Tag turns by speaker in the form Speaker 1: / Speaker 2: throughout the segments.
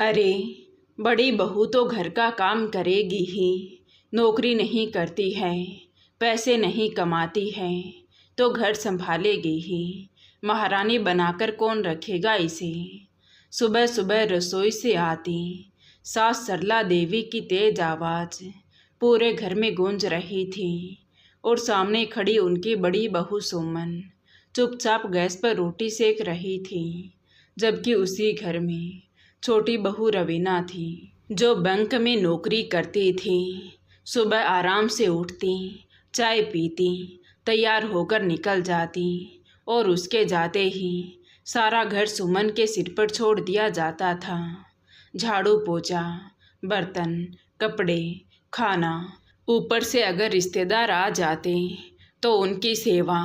Speaker 1: अरे, बड़ी बहू तो घर का काम करेगी ही, नौकरी नहीं करती है, पैसे नहीं कमाती है, तो घर संभालेगी ही। महारानी बनाकर कौन रखेगा इसे। सुबह सुबह रसोई से आती सास सरला देवी की तेज आवाज़ पूरे घर में गूंज रही थी और सामने खड़ी उनकी बड़ी बहू सुमन चुपचाप गैस पर रोटी सेक रही थी। जबकि उसी घर में छोटी बहू रवीना थी, जो बैंक में नौकरी करती थी। सुबह आराम से उठती, चाय पीती, तैयार होकर निकल जाती और उसके जाते ही सारा घर सुमन के सिर पर छोड़ दिया जाता था। झाड़ू पोछा, बर्तन, कपड़े, खाना, ऊपर से अगर रिश्तेदार आ जाते तो उनकी सेवा,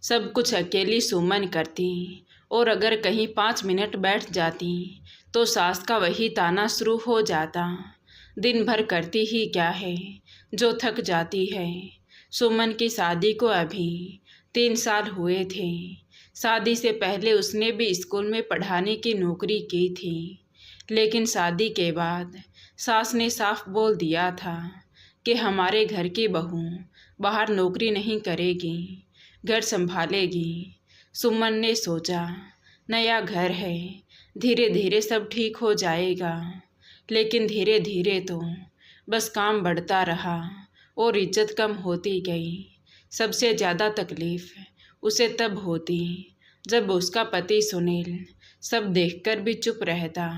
Speaker 1: सब कुछ अकेली सुमन करती। और अगर कहीं 5 मिनट बैठ जाती तो सास का वही ताना शुरू हो जाता, दिन भर करती ही क्या है जो थक जाती है। सुमन की शादी को अभी 3 साल हुए थे। शादी से पहले उसने भी स्कूल में पढ़ाने की नौकरी की थी, लेकिन शादी के बाद सास ने साफ बोल दिया था कि हमारे घर की बहू बाहर नौकरी नहीं करेगी, घर संभालेगी। सुमन ने सोचा, नया घर है, धीरे धीरे सब ठीक हो जाएगा। लेकिन धीरे धीरे तो बस काम बढ़ता रहा और इज्जत कम होती गई। सबसे ज़्यादा तकलीफ़ उसे तब होती जब उसका पति सुनील सब देखकर भी चुप रहता।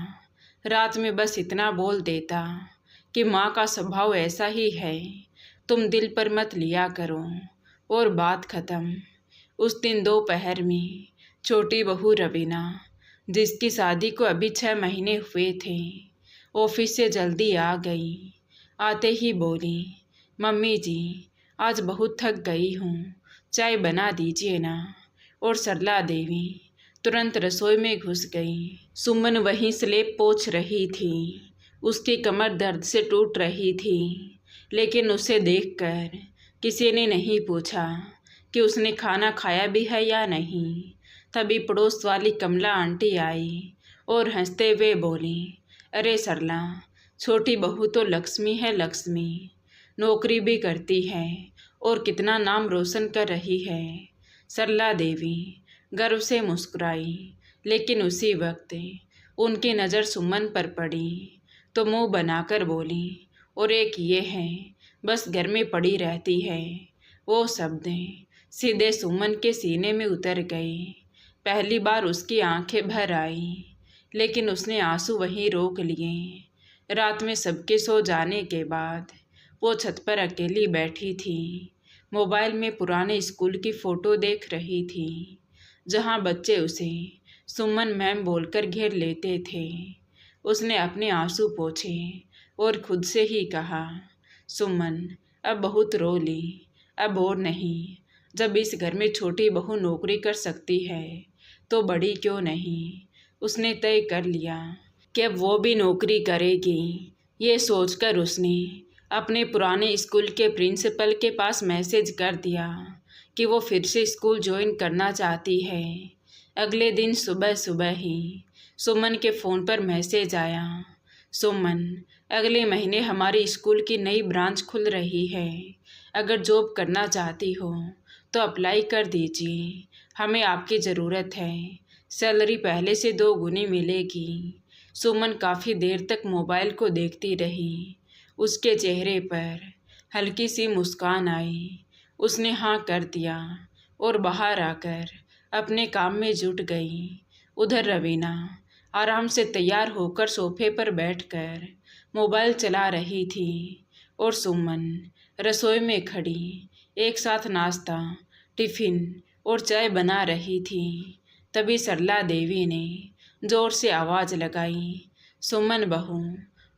Speaker 1: रात में बस इतना बोल देता कि माँ का स्वभाव ऐसा ही है, तुम दिल पर मत लिया करो, और बात ख़त्म। उस दिन दोपहर में छोटी बहू रवीना, जिसकी शादी को अभी 6 महीने हुए थे, ऑफिस से जल्दी आ गई। आते ही बोली, मम्मी जी आज बहुत थक गई हूँ, चाय बना दीजिए ना। और सरला देवी तुरंत रसोई में घुस गई। सुमन वहीं स्लेब पोंछ रही थी, उसकी कमर दर्द से टूट रही थी। लेकिन उसे देखकर किसी ने नहीं पूछा कि उसने खाना खाया भी है या नहीं। तभी पड़ोस वाली कमला आंटी आई और हंसते हुए बोली, अरे सरला, छोटी बहू तो लक्ष्मी है, लक्ष्मी, नौकरी भी करती है और कितना नाम रोशन कर रही है। सरला देवी गर्व से मुस्कुराई, लेकिन उसी वक्त उनकी नज़र सुमन पर पड़ी तो मुंह बनाकर बोली, और एक ये है, बस घर में पड़ी रहती है। वो शब्द सीधे सुमन के सीने में उतर गए। पहली बार उसकी आंखें भर आई, लेकिन उसने आंसू वहीं रोक लिए। रात में सबके सो जाने के बाद वो छत पर अकेली बैठी थी, मोबाइल में पुराने स्कूल की फ़ोटो देख रही थी, जहाँ बच्चे उसे सुमन मैम बोलकर घेर लेते थे। उसने अपने आंसू पोंछे और खुद से ही कहा, सुमन अब बहुत रो ली, अब और नहीं। जब इस घर में छोटी बहू नौकरी कर सकती है तो बड़ी क्यों नहीं। उसने तय कर लिया कि अब वो भी नौकरी करेगी। ये सोचकर उसने अपने पुराने स्कूल के प्रिंसिपल के पास मैसेज कर दिया कि वो फिर से स्कूल ज्वाइन करना चाहती है। अगले दिन सुबह सुबह ही सुमन के फ़ोन पर मैसेज आया, सुमन, अगले महीने हमारे स्कूल की नई ब्रांच खुल रही है, अगर जॉब करना चाहती हो तो अप्लाई कर दीजिए, हमें आपकी ज़रूरत है, सैलरी पहले से 2 गुनी मिलेगी। सुमन काफ़ी देर तक मोबाइल को देखती रही। उसके चेहरे पर हल्की सी मुस्कान आई। उसने हाँ कर दिया और बाहर आकर अपने काम में जुट गई। उधर रवीना आराम से तैयार होकर सोफे पर बैठकर मोबाइल चला रही थी और सुमन रसोई में खड़ी एक साथ नाश्ता, टिफ़िन और चाय बना रही थी। तभी सरला देवी ने ज़ोर से आवाज़ लगाई, सुमन बहू,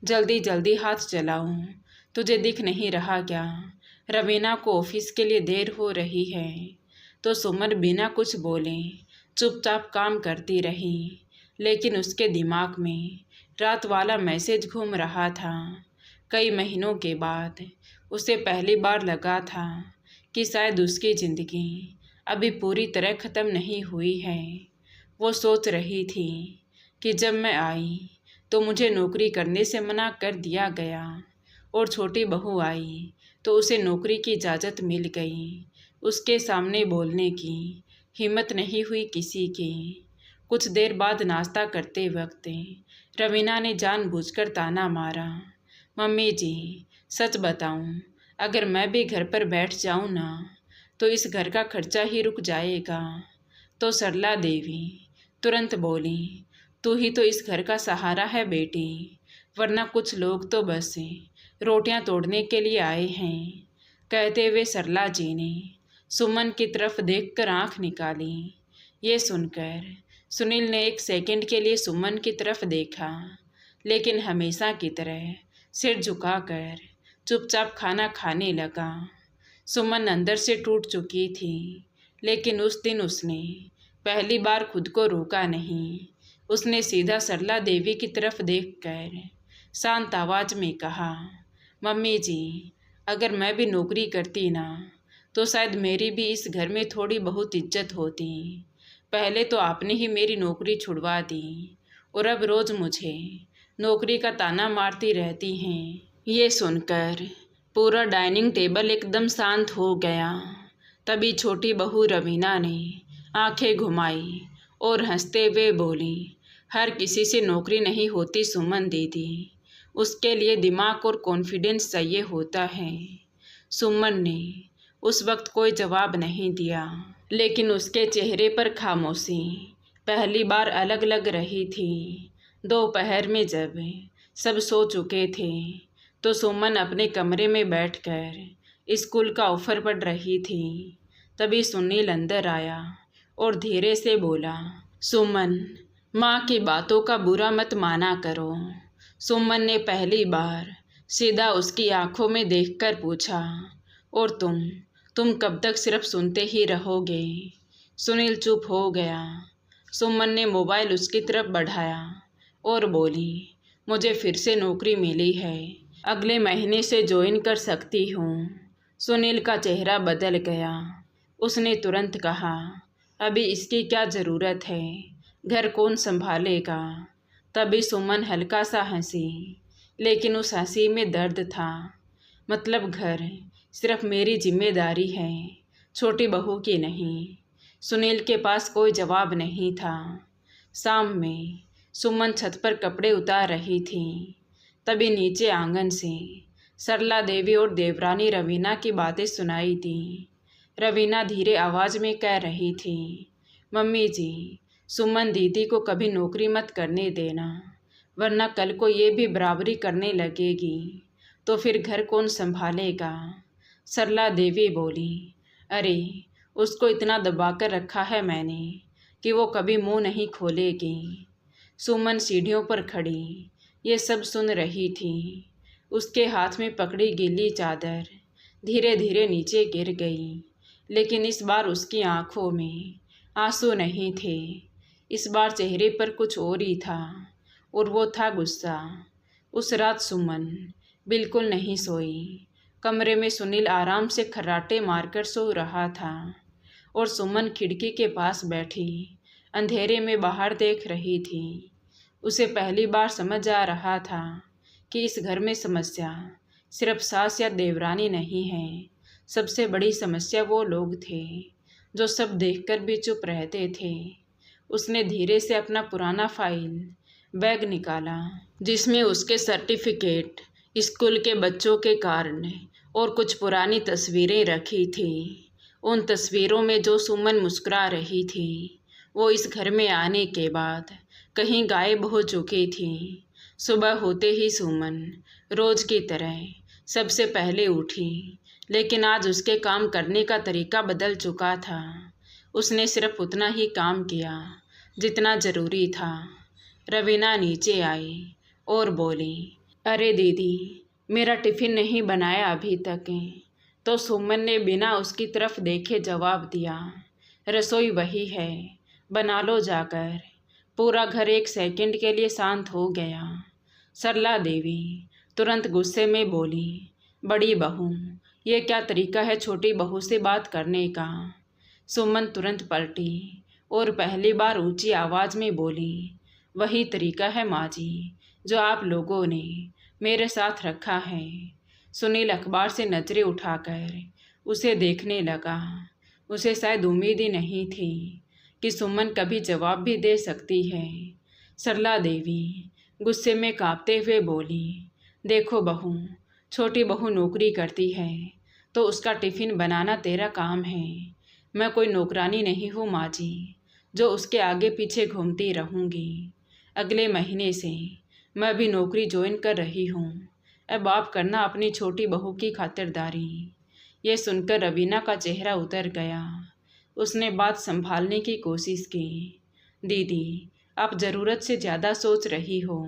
Speaker 1: जल्दी जल्दी हाथ चलाओ, तुझे दिख नहीं रहा क्या, रवीना को ऑफिस के लिए देर हो रही है। तो सुमन बिना कुछ बोले चुपचाप काम करती रही, लेकिन उसके दिमाग में रात वाला मैसेज घूम रहा था। कई महीनों के बाद उसे पहली बार लगा था कि शायद उसकी ज़िंदगी अभी पूरी तरह ख़त्म नहीं हुई है। वो सोच रही थी कि जब मैं आई तो मुझे नौकरी करने से मना कर दिया गया और छोटी बहू आई तो उसे नौकरी की इजाज़त मिल गई। उसके सामने बोलने की हिम्मत नहीं हुई किसी की। कुछ देर बाद नाश्ता करते वक्त रवीना ने जानबूझकर ताना मारा, मम्मी जी सच बताऊं, अगर मैं भी घर पर बैठ जाऊं ना तो इस घर का खर्चा ही रुक जाएगा। तो सरला देवी तुरंत बोली, तू ही तो इस घर का सहारा है बेटी, वरना कुछ लोग तो बस रोटियां तोड़ने के लिए आए हैं। कहते हुए सरला जी ने सुमन की तरफ देखकर आंख निकाली। ये सुनकर सुनील ने एक सेकंड के लिए सुमन की तरफ देखा, लेकिन हमेशा की तरह सिर झुकाकर चुपचाप खाना खाने लगा। सुमन अंदर से टूट चुकी थी, लेकिन उस दिन उसने पहली बार खुद को रोका नहीं। उसने सीधा सरला देवी की तरफ देखकर शांत आवाज में कहा, मम्मी जी अगर मैं भी नौकरी करती ना तो शायद मेरी भी इस घर में थोड़ी बहुत इज्जत होती। पहले तो आपने ही मेरी नौकरी छुड़वा दी और अब रोज़ मुझे नौकरी का ताना मारती रहती हैं। ये सुनकर पूरा डाइनिंग टेबल एकदम शांत हो गया। तभी छोटी बहू रवीना ने आंखें घुमाई और हंसते हुए बोली, हर किसी से नौकरी नहीं होती सुमन दीदी, उसके लिए दिमाग और कॉन्फिडेंस चाहिए होता है। सुमन ने उस वक्त कोई जवाब नहीं दिया, लेकिन उसके चेहरे पर खामोशी पहली बार अलग लग रही थी। दोपहर में जब सब सो चुके थे तो सुमन अपने कमरे में बैठकर स्कूल का ऑफर पढ़ रही थी। तभी सुनील अंदर आया और धीरे से बोला, सुमन माँ की बातों का बुरा मत माना करो। सुमन ने पहली बार सीधा उसकी आंखों में देखकर पूछा, और तुम कब तक सिर्फ सुनते ही रहोगे? सुनील चुप हो गया। सुमन ने मोबाइल उसकी तरफ बढ़ाया और बोली, मुझे फिर से नौकरी मिली है, अगले महीने से ज्वाइन कर सकती हूँ। सुनील का चेहरा बदल गया। उसने तुरंत कहा, अभी इसकी क्या ज़रूरत है, घर कौन संभालेगा? तभी सुमन हल्का सा हंसी, लेकिन उस हंसी में दर्द था। मतलब घर सिर्फ मेरी जिम्मेदारी है, छोटी बहू की नहीं। सुनील के पास कोई जवाब नहीं था। शाम में सुमन छत पर कपड़े उतार रही थी। तभी नीचे आंगन से सरला देवी और देवरानी रवीना की बातें सुनाई दी। रवीना धीरे आवाज़ में कह रही थी, मम्मी जी सुमन दीदी को कभी नौकरी मत करने देना, वरना कल को ये भी बराबरी करने लगेगी तो फिर घर कौन संभालेगा? सरला देवी बोली, अरे उसको इतना दबाकर रखा है मैंने कि वो कभी मुंह नहीं खोलेगी। सुमन सीढ़ियों पर खड़ी ये सब सुन रही थी। उसके हाथ में पकड़ी गीली चादर धीरे धीरे नीचे गिर गई, लेकिन इस बार उसकी आंखों में आंसू नहीं थे। इस बार चेहरे पर कुछ और ही था, और वो था गुस्सा। उस रात सुमन बिल्कुल नहीं सोई। कमरे में सुनील आराम से खर्राटे मारकर सो रहा था और सुमन खिड़की के पास बैठी अंधेरे में बाहर देख रही थी। उसे पहली बार समझ आ रहा था कि इस घर में समस्या सिर्फ सास या देवरानी नहीं है, सबसे बड़ी समस्या वो लोग थे जो सब देखकर भी चुप रहते थे। उसने धीरे से अपना पुराना फाइल बैग निकाला, जिसमें उसके सर्टिफिकेट, स्कूल के बच्चों के कारण और कुछ पुरानी तस्वीरें रखी थी। उन तस्वीरों में जो सुमन मुस्कुरा रही थी वो इस घर में आने के बाद कहीं गायब हो चुकी थी। सुबह होते ही सुमन रोज़ की तरह सबसे पहले उठी, लेकिन आज उसके काम करने का तरीका बदल चुका था। उसने सिर्फ उतना ही काम किया जितना ज़रूरी था। रवीना नीचे आई और बोली, अरे दीदी मेरा टिफ़िन नहीं बनाया अभी तक। तो सुमन ने बिना उसकी तरफ देखे जवाब दिया, रसोई वही है, बना लो जाकर। पूरा घर एक सेकंड के लिए शांत हो गया। सरला देवी तुरंत गुस्से में बोली, बड़ी बहू ये क्या तरीका है छोटी बहू से बात करने का? सुमन तुरंत पलटी और पहली बार ऊंची आवाज़ में बोली, वही तरीका है माँ जी जो आप लोगों ने मेरे साथ रखा है। सुनील अखबार से नजरें उठाकर उसे देखने लगा। उसे शायद उम्मीद ही नहीं थी कि सुमन कभी जवाब भी दे सकती है। सरला देवी गुस्से में कांपते हुए बोली, देखो बहू, छोटी बहू नौकरी करती है तो उसका टिफ़िन बनाना तेरा काम है। मैं कोई नौकरानी नहीं हूँ माँ जी जो उसके आगे पीछे घूमती रहूँगी। अगले महीने से मैं भी नौकरी ज्वाइन कर रही हूँ। अब आप करना अपनी छोटी बहू की खातिरदारी। ये सुनकर रवीना का चेहरा उतर गया। उसने बात संभालने की कोशिश की। दीदी, आप ज़रूरत से ज़्यादा सोच रही हो।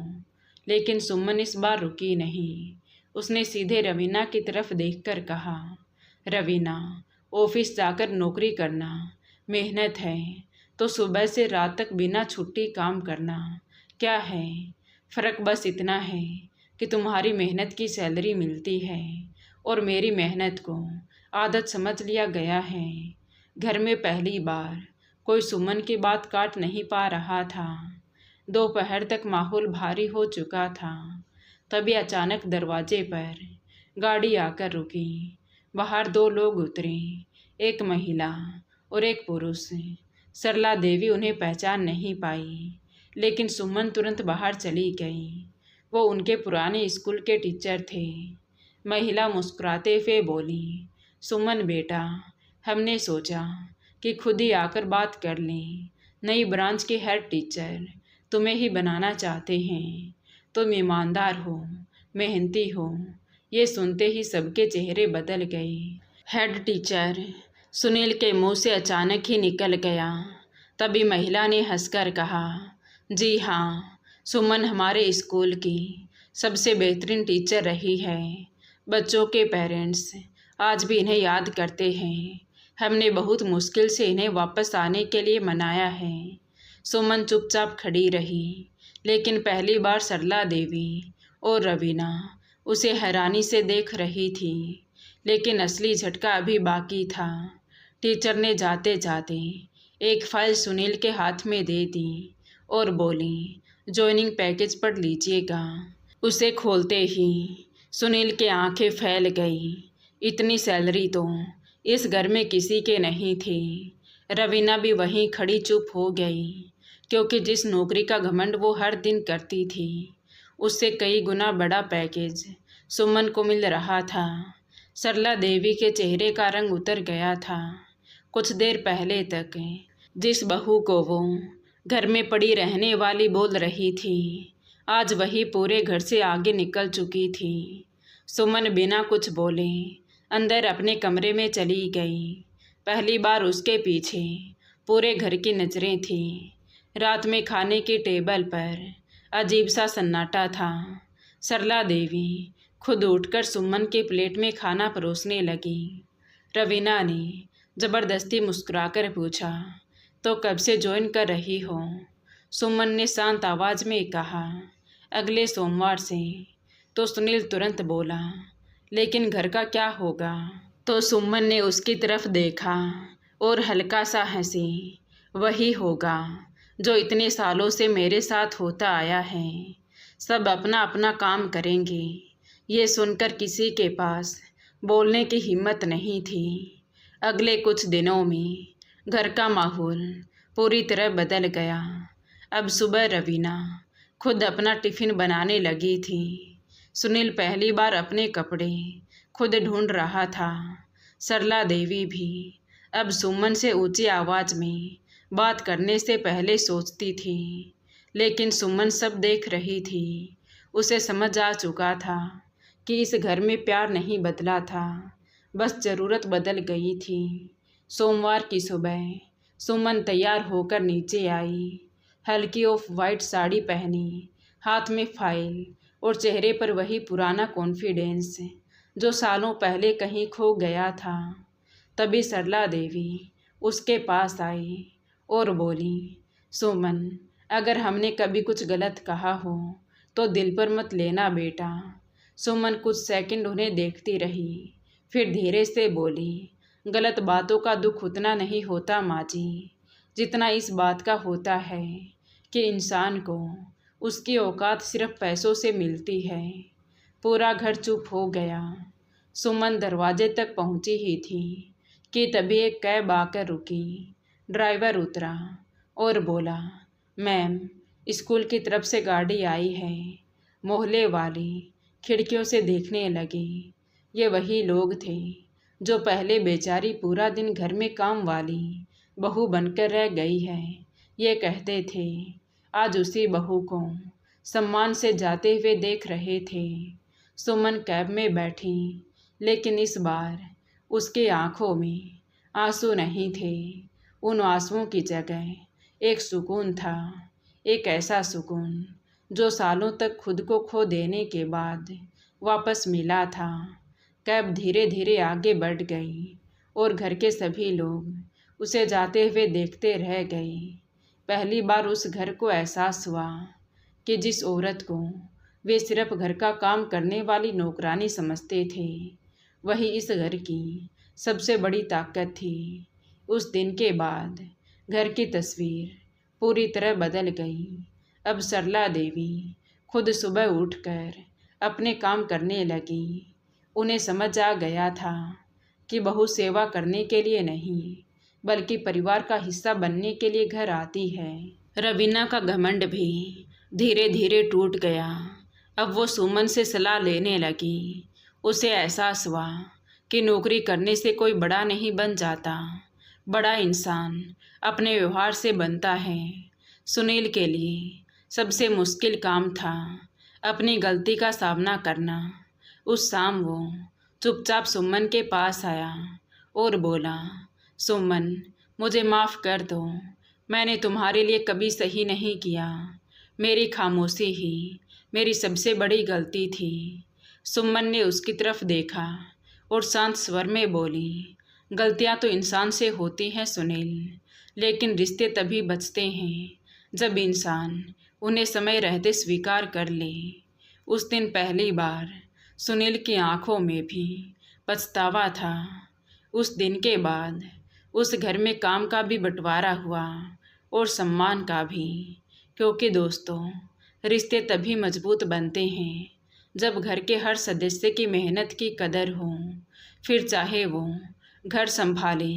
Speaker 1: लेकिन सुमन इस बार रुकी नहीं। उसने सीधे रवीना की तरफ देखकर कहा, रवीना, ऑफिस जाकर नौकरी करना मेहनत है तो सुबह से रात तक बिना छुट्टी काम करना क्या है? फ़र्क बस इतना है कि तुम्हारी मेहनत की सैलरी मिलती है और मेरी मेहनत को आदत समझ लिया गया है। घर में पहली बार कोई सुमन की बात काट नहीं पा रहा था। दोपहर तक माहौल भारी हो चुका था। तभी अचानक दरवाजे पर गाड़ी आकर रुकी। बाहर दो लोग उतरे, एक महिला और एक पुरुष। सरला देवी उन्हें पहचान नहीं पाई, लेकिन सुमन तुरंत बाहर चली गई। वो उनके पुराने स्कूल के टीचर थे। महिला मुस्कुराते हुए बोली, सुमन बेटा, हमने सोचा कि खुद ही आकर बात कर लें। नई ब्रांच के हेड टीचर तुम्हें ही बनाना चाहते हैं। तुम ईमानदार हो, मेहनती हो। ये सुनते ही सबके चेहरे बदल गए। हेड टीचर सुनील के मुंह से अचानक ही निकल गया। तभी महिला ने हंसकर कहा, जी हाँ, सुमन हमारे स्कूल की सबसे बेहतरीन टीचर रही है। बच्चों के पेरेंट्स आज भी इन्हें याद करते हैं। हमने बहुत मुश्किल से इन्हें वापस आने के लिए मनाया है। सुमन चुपचाप खड़ी रही, लेकिन पहली बार सरला देवी और रवीना उसे हैरानी से देख रही थी। लेकिन असली झटका अभी बाकी था। टीचर ने जाते जाते एक फाइल सुनील के हाथ में दे दी और बोली, ज्वाइनिंग पैकेज पढ़ लीजिएगा। उसे खोलते ही सुनील की आंखें फैल गई। इतनी सैलरी तो इस घर में किसी के नहीं थी। रवीना भी वहीं खड़ी चुप हो गई, क्योंकि जिस नौकरी का घमंड वो हर दिन करती थी, उससे कई गुना बड़ा पैकेज सुमन को मिल रहा था। सरला देवी के चेहरे का रंग उतर गया था। कुछ देर पहले तक जिस बहू को वो घर में पड़ी रहने वाली बोल रही थी, आज वही पूरे घर से आगे निकल चुकी थी। सुमन बिना कुछ बोले अंदर अपने कमरे में चली गई। पहली बार उसके पीछे पूरे घर की नज़रें थीं। रात में खाने की टेबल पर अजीब सा सन्नाटा था। सरला देवी खुद उठकर सुमन के प्लेट में खाना परोसने लगी। रवीना ने ज़बरदस्ती मुस्कुराकर पूछा, तो कब से ज्वाइन कर रही हो? सुमन ने शांत आवाज़ में कहा, अगले सोमवार से। तो सुनील तुरंत बोला, लेकिन घर का क्या होगा? तो सुमन ने उसकी तरफ देखा और हल्का सा हंसी, वही होगा जो इतने सालों से मेरे साथ होता आया है। सब अपना अपना काम करेंगे। ये सुनकर किसी के पास बोलने की हिम्मत नहीं थी। अगले कुछ दिनों में घर का माहौल पूरी तरह बदल गया। अब सुबह रवीना खुद अपना टिफ़िन बनाने लगी थी। सुनील पहली बार अपने कपड़े खुद ढूंढ रहा था। सरला देवी भी अब सुमन से ऊंची आवाज़ में बात करने से पहले सोचती थी, लेकिन सुमन सब देख रही थी। उसे समझ आ चुका था कि इस घर में प्यार नहीं बदला था, बस ज़रूरत बदल गई थी। सोमवार की सुबह सुमन तैयार होकर नीचे आई। हल्की ऑफ वाइट साड़ी पहनी, हाथ में फाइल और चेहरे पर वही पुराना कॉन्फिडेंस जो सालों पहले कहीं खो गया था। तभी सरला देवी उसके पास आई और बोली, सुमन, अगर हमने कभी कुछ गलत कहा हो तो दिल पर मत लेना बेटा। सुमन कुछ सेकंड उन्हें देखती रही, फिर धीरे से बोली, गलत बातों का दुख उतना नहीं होता माँ जी, जितना इस बात का होता है कि इंसान को उसकी औकात सिर्फ पैसों से मिलती है। पूरा घर चुप हो गया। सुमन दरवाजे तक पहुंची ही थी कि तभी एक कैब आकर रुकी। ड्राइवर उतरा और बोला, मैम, स्कूल की तरफ से गाड़ी आई है। मोहल्ले वाली खिड़कियों से देखने लगी। ये वही लोग थे जो पहले बेचारी पूरा दिन घर में काम वाली बहू बनकर रह गई है। ये कहते थे, आज उसी बहू को सम्मान से जाते हुए देख रहे थे। सुमन कैब में बैठी, लेकिन इस बार उसके आंखों में आंसू नहीं थे। उन आंसुओं की जगह एक सुकून था, एक ऐसा सुकून जो सालों तक खुद को खो देने के बाद वापस मिला था। कैब धीरे धीरे आगे बढ़ गई और घर के सभी लोग उसे जाते हुए देखते रह गए। पहली बार उस घर को एहसास हुआ कि जिस औरत को वे सिर्फ घर का काम करने वाली नौकरानी समझते थे, वही इस घर की सबसे बड़ी ताकत थी। उस दिन के बाद घर की तस्वीर पूरी तरह बदल गई। अब सरला देवी खुद सुबह उठकर अपने काम करने लगी। उन्हें समझ आ गया था कि बहू सेवा करने के लिए नहीं, बल्कि परिवार का हिस्सा बनने के लिए घर आती है। रवीना का घमंड भी धीरे धीरे टूट गया। अब वो सुमन से सलाह लेने लगी। उसे एहसास हुआ कि नौकरी करने से कोई बड़ा नहीं बन जाता, बड़ा इंसान अपने व्यवहार से बनता है। सुनील के लिए सबसे मुश्किल काम था अपनी गलती का सामना करना। उस शाम वो चुपचाप सुमन के पास आया और बोला, सुमन, मुझे माफ़ कर दो, मैंने तुम्हारे लिए कभी सही नहीं किया। मेरी खामोशी ही मेरी सबसे बड़ी गलती थी। सुमन ने उसकी तरफ देखा और शांत स्वर में बोली, गलतियां तो इंसान से होती हैं सुनील, लेकिन रिश्ते तभी बचते हैं जब इंसान उन्हें समय रहते स्वीकार कर ले। उस दिन पहली बार सुनील की आंखों में भी पछतावा था। उस दिन के बाद उस घर में काम का भी बंटवारा हुआ और सम्मान का भी, क्योंकि दोस्तों, रिश्ते तभी मजबूत बनते हैं जब घर के हर सदस्य की मेहनत की कदर हो। फिर चाहे वो घर संभाले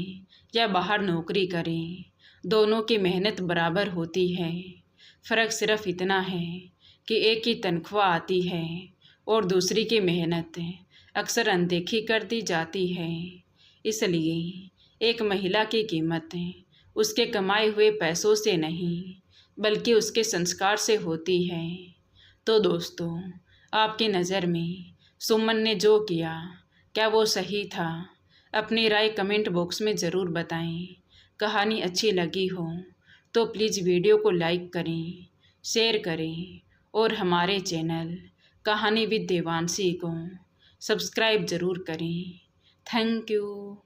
Speaker 1: या बाहर नौकरी करे, दोनों की मेहनत बराबर होती है। फ़र्क सिर्फ इतना है कि एक की तनख्वाह आती है और दूसरी की मेहनत अक्सर अनदेखी कर दी जाती है। इसलिए एक महिला की कीमत उसके कमाए हुए पैसों से नहीं, बल्कि उसके संस्कार से होती है। तो दोस्तों, आपकी नज़र में सुमन ने जो किया, क्या वो सही था? अपनी राय कमेंट बॉक्स में ज़रूर बताएं। कहानी अच्छी लगी हो तो प्लीज़ वीडियो को लाइक करें, शेयर करें और हमारे चैनल कहानी विद देवांशी को सब्सक्राइब ज़रूर करें। Thank you.